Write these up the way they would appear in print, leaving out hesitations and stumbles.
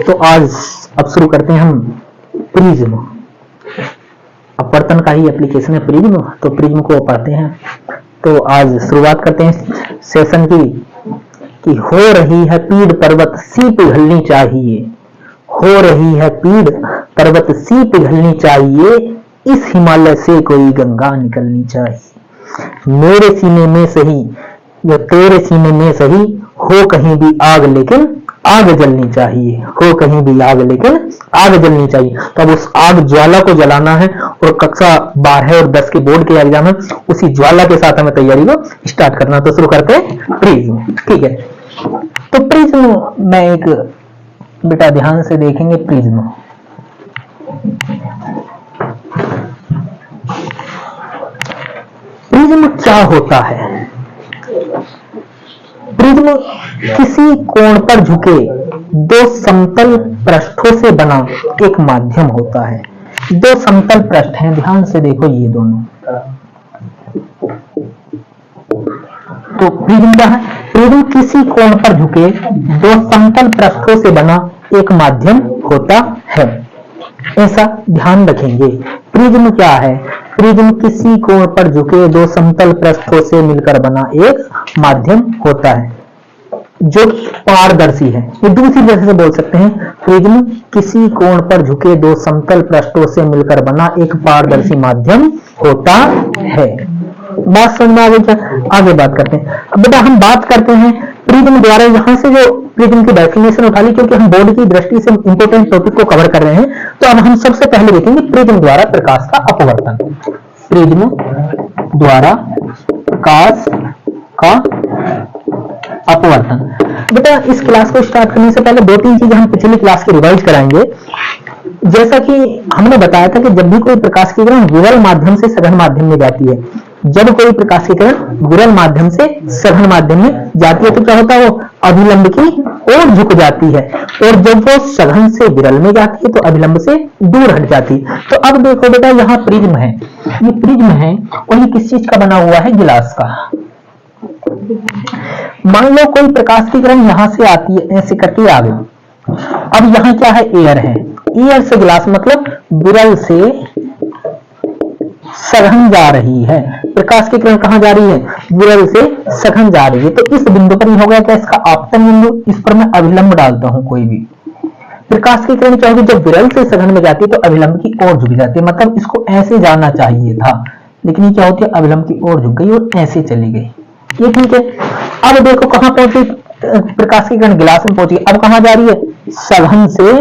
तो आज अब शुरू करते हैं हम प्रिज्म। अपवर्तन का ही एप्लीकेशन है प्रिज्म, तो प्रिज्म को पढ़ते हैं। तो आज शुरुआत करते हैं सेशन की कि हो रही है पीड़ पर्वत सी पिघलनी चाहिए, हो रही है पीड़ पर्वत सी पिघलनी चाहिए, इस हिमालय से कोई गंगा निकलनी चाहिए। मेरे सीने में सही या तेरे सीने में सही हो कहीं भी आग, लेकिन आग जलनी चाहिए, हो कहीं भी आग लेकिन आग जलनी चाहिए। तो अब उस आग ज्वाला को जलाना है और कक्षा 12 और 10 के बोर्ड के एग्जाम है, उसी ज्वाला के साथ हमें तैयारी को स्टार्ट करना। तो शुरू करते हैं प्रिज्म। ठीक है, तो प्रिज्म में एक बेटा ध्यान से देखेंगे प्रिज्म। प्रिज्म क्या होता है? प्रिज्म किसी कोण पर झुके दो समतल पृष्ठों से बना एक माध्यम होता है। दो समतल पृष्ठ हैं, ध्यान से देखो ये दोनों। तो प्रिज्म क्या है? प्रिज्म किसी कोण पर झुके दो समतल पृष्ठों से बना एक माध्यम होता है, ऐसा ध्यान रखेंगे। प्रिज्म क्या है? प्रिज्म किसी कोण पर झुके दो समतल पृष्ठों से मिलकर बना एक माध्यम होता है जो पारदर्शी है। ये दूसरी तरह से बोल सकते हैं, प्रिज्म किसी कोण पर झुके दो समतल पृष्ठों से मिलकर बना एक पारदर्शी माध्यम होता है। बात समझ में आ गई क्या? आगे बात करते हैं। अब बेटा हम बात करते हैं प्रिज्म द्वारा, यहाँ से जो प्रिज्म की डेफिनेशन उठा ली, क्योंकि हम बोर्ड की दृष्टि से इंपोर्टेंट टॉपिक को कवर कर रहे हैं। तो अब हम सबसे पहले देखेंगे प्रिज्म द्वारा प्रकाश का अपवर्तन। प्रिज्म द्वारा प्रकाश का अपवर्तन। बेटा इस क्लास को स्टार्ट करने से पहले 2-3 चीजें हम पिछली क्लास की रिवाइज कराएंगे। जैसा कि हमने बताया था कि जब भी कोई प्रकाश की किरण विरल माध्यम से सघन माध्यम में जाती है, जब कोई प्रकाश की किरण विरल माध्यम से सघन माध्यम में जाती है तो क्या होता है? वो अभिलंब की ओर झुक जाती है, और जब वो सघन से विरल में जाती है तो अभिलंब से दूर हट जाती है। तो अब देखो बेटा यहाँ प्रिज्म है, ये प्रिज्म है और ये किस चीज का बना हुआ है? गिलास का। मान लो कोई प्रकाश की किरण यहां से आती है, ऐसे करके आ गई। अब यहाँ क्या है? एयर है। एयर से गिलास मतलब विरल से सघन जा रही है। प्रकाश की किरण कहां जा रही है? विरल से सघन जा रही है। तो इस बिंदु पर ही हो गया क्या? इसका आपतन बिंदु। इस पर मैं अभिलंब डालता हूं कोई भी। प्रकाश की किरण क्या होगी? जब विरल से सघन में जाती है तो अभिलंब की ओर झुक जाती है, मतलब इसको ऐसे जाना चाहिए था, लेकिन ये क्या होती है? अभिलंब की ओर झुक गई और ऐसे चली गई। ये ठीक है। अब देखो कहां पहुंची प्रकाश की किरण? गिलास में पहुंची। अब कहां जा रही है? सघन से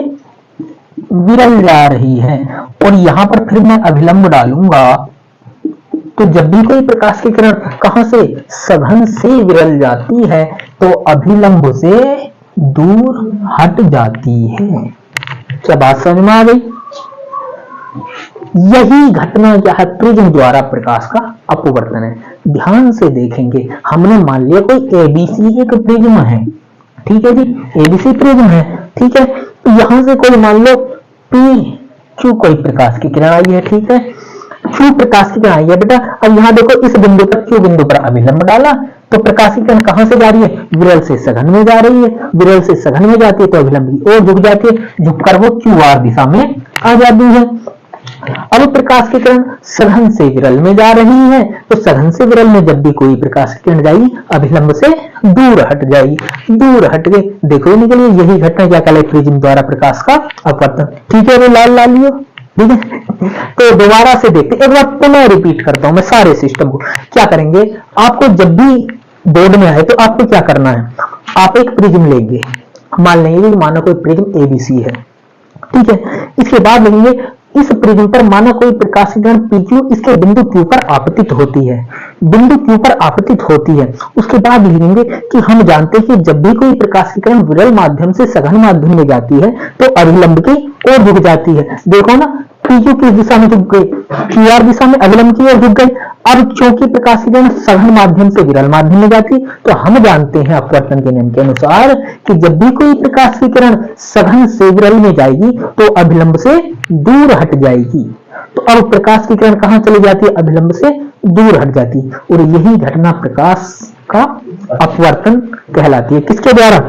विरल जा रही है। और यहां पर फिर मैं अभिलंब डालूंगा, तो जब भी कोई प्रकाश की किरण कहां से? सघन से विरल जाती है तो अभिलंब से दूर हट जाती है। क्या बात समझ में आ गई? यही घटना क्या है? प्रिज्म द्वारा प्रकाश का अपवर्तन है। ध्यान से देखेंगे, हमने मान लिया कोई एबीसी एक प्रिज्म है, ठीक है जी, एबीसी प्रिज्म है, ठीक है। तो यहां से कोई मान लो पी क्यू कोई प्रकाश की किरण आई है, ठीक है, क्यू प्रकाश की किरण आई है बेटा। अब यहाँ देखो इस बिंदु पर, क्यू बिंदु पर अभिलंब डाला तो प्रकाश की किरण कहां से जा रही है? विरल से सघन में जा रही है। विरल से सघन में जाती है तो अभिलंब की ओर झुक जाती है, झुककर वो क्यू आर दिशा में आ जाती है। अब प्रकाश की किरण सघन से विरल में जा रही है, तो सघन से विरल में जब भी कोई प्रकाश की किरण जाएगी अभिलंब से दूर हट जाएगी। दूर हट गए, देखो निकलिए, यही घटना क्या कहलाए? प्रिज्म द्वारा प्रकाश का अपवर्तन। ठीक है, वो लाल लाल लियो, ठीक है। तो दोबारा से देखते, एक बार पुनः रिपीट करता हूं मैं सारे सिस्टम को। क्या करेंगे? आपको जब भी बोर्ड में आए तो आपको क्या करना है? आप एक प्रिज्म लेंगे, मान लेंगे मानो कोई प्रिज्म एबीसी है, ठीक है। इसके बाद लेंगे इस प्रिज्म पर माना कोई प्रकाश की किरण PQ इसके बिंदु Q पर आपतित होती है, बिंदु Q पर आपतित होती है। उसके बाद लिखेंगे कि हम जानते हैं कि जब भी कोई प्रकाश की किरण विरल माध्यम से सघन माध्यम में जाती है तो अभिलंब की ओर झुक जाती है। देखो ना, PQ किस दिशा में झुक गई? QR दिशा में अभिलंब की ओर झुक गई। अब क्योंकि प्रकाश की किरण सघन माध्यम से विरल माध्यम में जाती, तो हम जानते हैं अपवर्तन के नियम के अनुसार कि जब भी कोई प्रकाश की किरण सघन से विरल में जाएगी तो अभिलंब से दूर हट जाएगी। तो अब प्रकाश की किरण कहां चली जाती है? अभिलंब से दूर हट जाती है, और यही घटना प्रकाश का अपवर्तन कहलाती है। किसके द्वारा?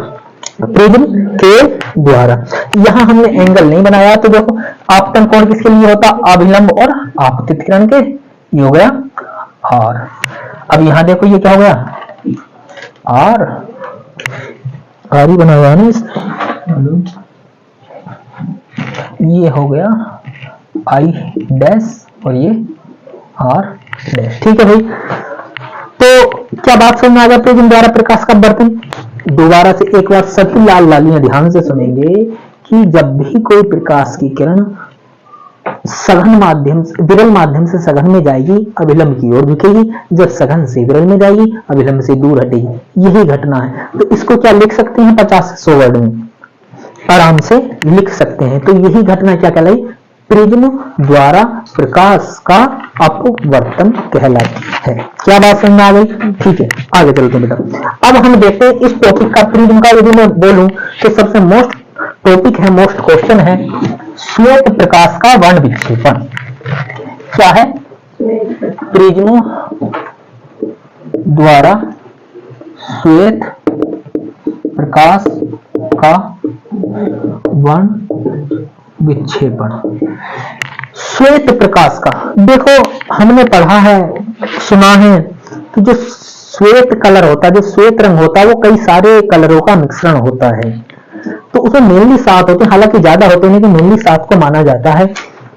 प्रिज्म के द्वारा। यहां हमने एंगल नहीं बनाया, तो देखो आपतन कोण किसके लिए होता, अभिलंब और आपतित किरण के, ये हो गया और अब यहां देखो ये क्या हो गया, आर ही बना हुआ है ना इसमें, ये हो गया आई डैश और ये आर डैश। ठीक है भाई, तो क्या बात समझ में आ गया प्रिज्म द्वारा प्रकाश का अपवर्तन। दोबारा से एक बार सभी लाल लालियां ध्यान से सुनेंगे कि जब भी कोई प्रकाश की किरण सघन माध्यम से विरल माध्यम से सघन में जाएगी, अभिलंब की ओर झुकेगी, जब सघन से विरल में जाएगी, अभिलंब से दूर हटेगी। यही घटना है। तो इसको क्या लिख सकते हैं, 50 से 100 वर्ड में आराम से लिख सकते हैं। तो यही घटना क्या कहलाई, प्रिज्म द्वारा प्रकाश का अपवर्तन कहलाती है। क्या बात समझ में आ गई? ठीक है, आगे चलते हैं बेटा। अब हम देखते हैं इस टॉपिक का, प्रिज्म का यदि मैं बोलूं तो सबसे मोस्ट टॉपिक है, मोस्ट क्वेश्चन है श्वेत प्रकाश का वर्ण विक्षेपण। क्या है? प्रिज्म द्वारा श्वेत प्रकाश का वर्ण विक्षेपण। श्वेत प्रकाश का देखो हमने पढ़ा है, सुना है कि जो श्वेत कलर होता है, जो श्वेत रंग होता है, वो कई सारे कलरों का मिश्रण होता है। तो उसमें मेनली 7 होते हैं, हालांकि ज्यादा होते हैं, लेकिन मेनली 7 को माना जाता है।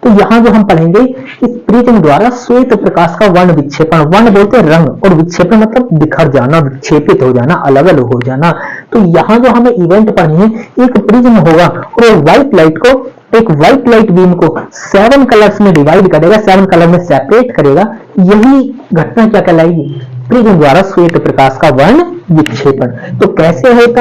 तो यहां जो हम पढ़ेंगे कि प्रिज्म द्वारा श्वेत प्रकाश का वर्ण विक्षेपण, वर्ण बोलते हैं रंग, और विक्षेपण मतलब बिखर जाना, विक्षेपित हो जाना, अलग अलग हो जाना। तो यहाँ जो हमें इवेंट पढ़नी है, एक प्रिज्म होगा और व्हाइट लाइट को, एक व्हाइट लाइट बीम को 7 कलर्स में डिवाइड करेगा, 7 कलर में सेपरेट करेगा। यही घटना क्या कहलाएगी, प्रिज्म द्वारा श्वेत प्रकाश का वर्ण विक्षेपण। तो कैसे होता